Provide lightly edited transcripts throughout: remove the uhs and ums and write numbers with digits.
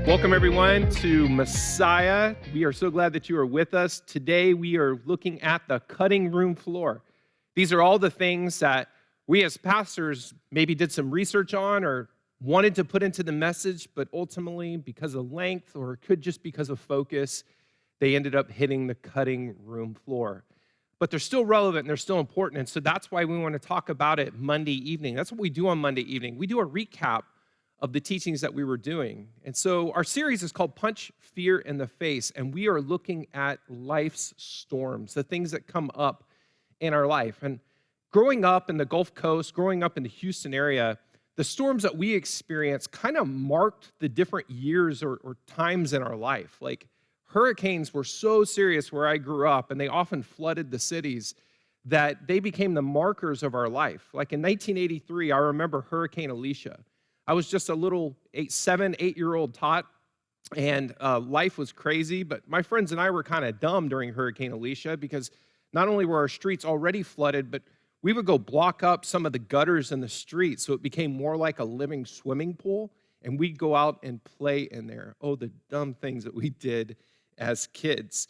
Welcome, everyone, to Messiah. We are so glad that you are with us. Today, we are looking at the cutting room floor. These are all the things that we as pastors maybe did some research on or wanted to put into the message, but ultimately, because of length or it could just because of focus, they ended up hitting the cutting room floor. But they're still relevant and they're still important, and so that's why we want to talk about it Monday evening. That's what we do on Monday evening. We do a recap of the teachings that we were doing. And so our series is called Punch Fear in the Face, and we are looking at life's storms, the things that come up in our life. And growing up in the Gulf Coast, growing up in the Houston area, the storms that we experienced kind of marked the different years or times in our life. Like hurricanes were so serious where I grew up, and they often flooded the cities that they became the markers of our life. Like in 1983, I remember Hurricane Alicia. I was just a little 8-year-old tot, and life was crazy, but my friends and I were kind of dumb during Hurricane Alicia because not only were our streets already flooded, but we would go block up some of the gutters in the street so it became more like a living swimming pool, and we'd go out and play in there. Oh, the dumb things that we did as kids.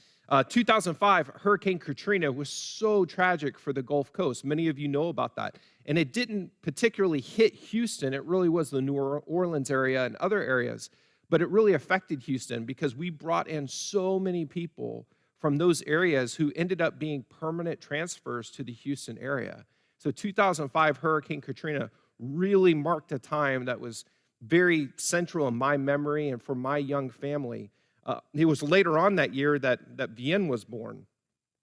2005, Hurricane Katrina was so tragic for the Gulf Coast. Many of you know about that. And it didn't particularly hit Houston. It really was the New Orleans area and other areas. But it really affected Houston because we brought in so many people from those areas who ended up being permanent transfers to the Houston area. So 2005 Hurricane Katrina really marked a time that was very central in my memory and for my young family. It was later on that year that Vienne was born.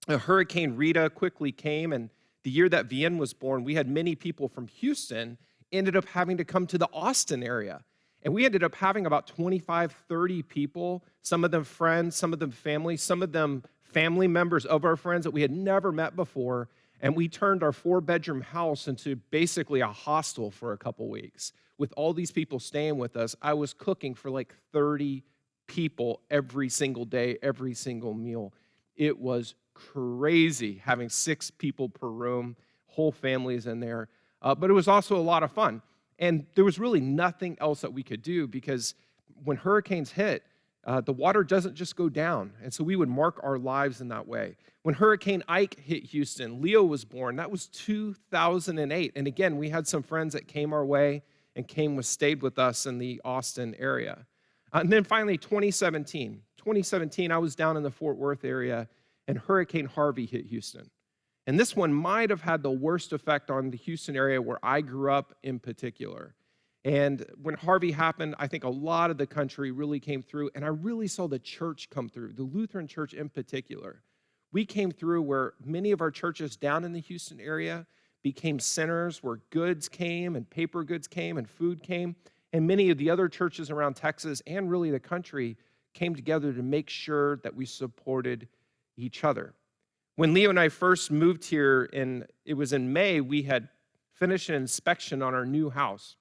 Hurricane Rita quickly came, and the year that Vienne was born, we had many people from Houston ended up having to come to the Austin area. And we ended up having about 25, 30 people, some of them friends, some of them family, some of them family members of our friends that we had never met before. And we turned our 4-bedroom house into basically a hostel for a couple weeks. With all these people staying with us, I was cooking for like 30 people every single day, every single meal. It was crazy having 6 people per room, whole families in there. But it was also a lot of fun. And there was really nothing else that we could do because when hurricanes hit, the water doesn't just go down. And so we would mark our lives in that way. When Hurricane Ike hit Houston, Leo was born. That was 2008. And again, we had some friends that came our way and stayed with us in the Austin area. And then finally, 2017. 2017, I was down in the Fort Worth area, and Hurricane Harvey hit Houston. And this one might have had the worst effect on the Houston area where I grew up in particular. And when Harvey happened, I think a lot of the country really came through, and I really saw the church come through, the Lutheran church in particular. We came through where many of our churches down in the Houston area became centers where goods came and paper goods came and food came. And many of the other churches around Texas and really the country came together to make sure that we supported each other. When Leo and I first moved here, it was in May, we had finished an inspection on our new house.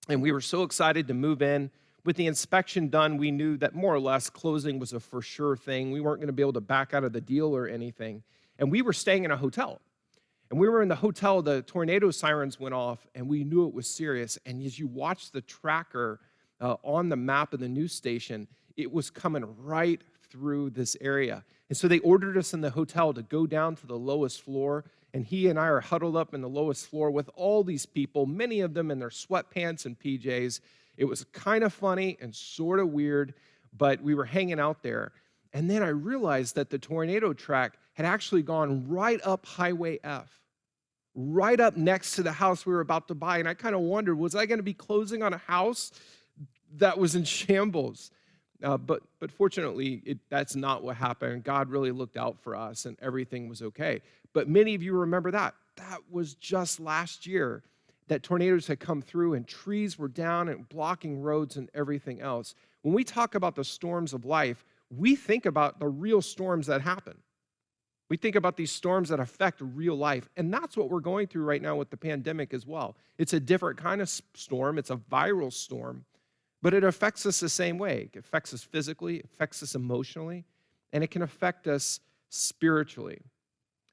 And we were so excited to move in. With the inspection done, we knew that more or less closing was a for sure thing. We weren't going to be able to back out of the deal or anything. And we were staying in a hotel. And we were in the hotel, the tornado sirens went off, and we knew it was serious. And as you watch the tracker on the map of the news station, it was coming right through this area. And so they ordered us in the hotel to go down to the lowest floor, and he and I are huddled up in the lowest floor with all these people, many of them in their sweatpants and PJs. It was kind of funny and sort of weird, but we were hanging out there. And then I realized that the tornado track had actually gone right up Highway F, right up next to the house we were about to buy. And I kind of wondered, was I going to be closing on a house that was in shambles? But fortunately, that's not what happened. God really looked out for us, and everything was okay. But many of you remember that. That was just last year that tornadoes had come through, and trees were down and blocking roads and everything else. When we talk about the storms of life, we think about the real storms that happen. We think about these storms that affect real life, and that's what we're going through right now with the pandemic as well. It's a different kind of storm. It's a viral storm, but it affects us the same way. It affects us physically, it affects us emotionally, and it can affect us spiritually.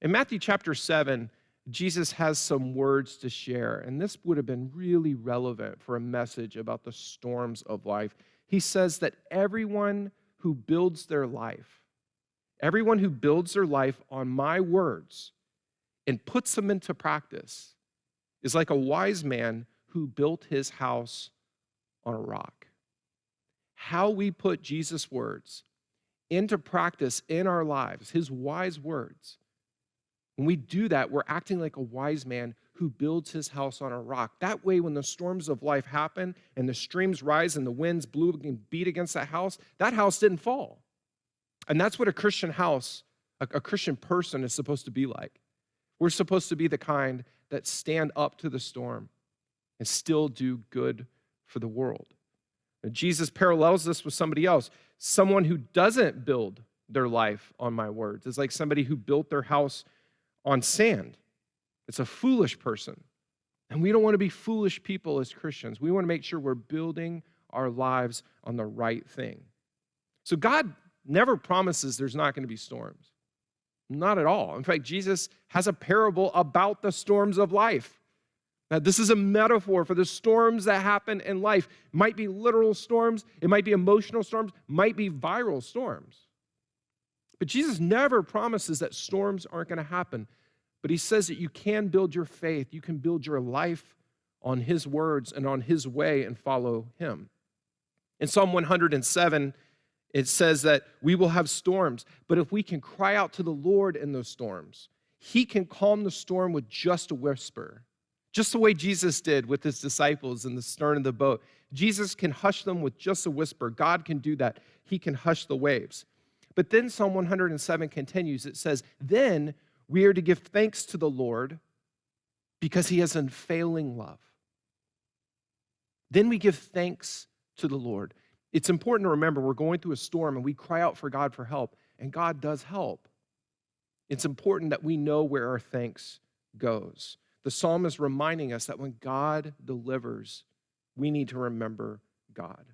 In Matthew chapter 7, Jesus has some words to share, and this would have been really relevant for a message about the storms of life. he says that everyone who builds their life on my words and puts them into practice is like a wise man who built his house on a rock. How we put Jesus' words into practice in our lives, his wise words, when we do that, we're acting like a wise man who builds his house on a rock. That way, when the storms of life happen and the streams rise and the winds blew and beat against that house didn't fall. And that's what a Christian house, a Christian person is supposed to be like. We're supposed to be the kind that stand up to the storm and still do good for the world. And Jesus parallels this with somebody else. Someone who doesn't build their life on my words is like somebody who built their house on sand. It's a foolish person. And we don't want to be foolish people as Christians. We want to make sure we're building our lives on the right thing. So God never promises there's not going to be storms. Not at all. In fact, Jesus has a parable about the storms of life. Now, this is a metaphor for the storms that happen in life. It might be literal storms, it might be emotional storms, might be viral storms. But Jesus never promises that storms aren't going to happen. But he says that you can build your faith, you can build your life on his words and on his way and follow him. In Psalm 107, it says that we will have storms, but if we can cry out to the Lord in those storms, he can calm the storm with just a whisper, just the way Jesus did with his disciples in the stern of the boat. Jesus can hush them with just a whisper. God can do that. He can hush the waves. But then Psalm 107 continues. It says, then we are to give thanks to the Lord because he has unfailing love. Then we give thanks to the Lord. It's important to remember we're going through a storm and we cry out for God for help, and God does help. It's important that we know where our thanks goes. The psalm is reminding us that when God delivers, we need to remember God.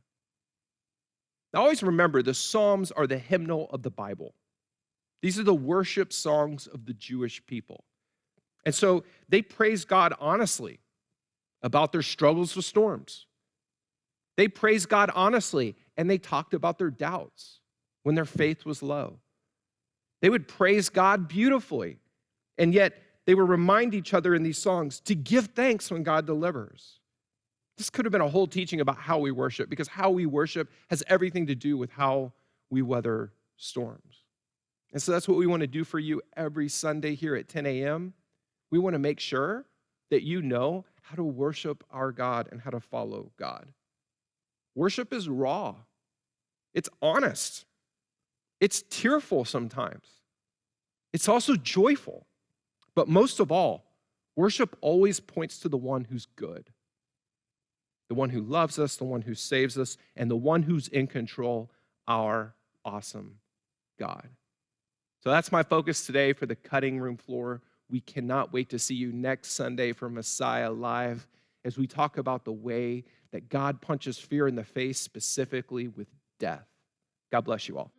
Now, always remember, the Psalms are the hymnal of the Bible. These are the worship songs of the Jewish people. And so they praise God honestly about their struggles with storms. They praised God honestly, and they talked about their doubts when their faith was low. They would praise God beautifully, and yet they would remind each other in these songs to give thanks when God delivers. This could have been a whole teaching about how we worship, because how we worship has everything to do with how we weather storms. And so that's what we want to do for you every Sunday here at 10 a.m. We want to make sure that you know how to worship our God and how to follow God. Worship is raw. It's honest. It's tearful sometimes. It's also joyful. But most of all, worship always points to the one who's good, the one who loves us, the one who saves us, and the one who's in control, our awesome God. So that's my focus today for the cutting room floor. We cannot wait to see you next Sunday for Messiah Live as we talk about the way that God punches fear in the face, specifically with death. God bless you all.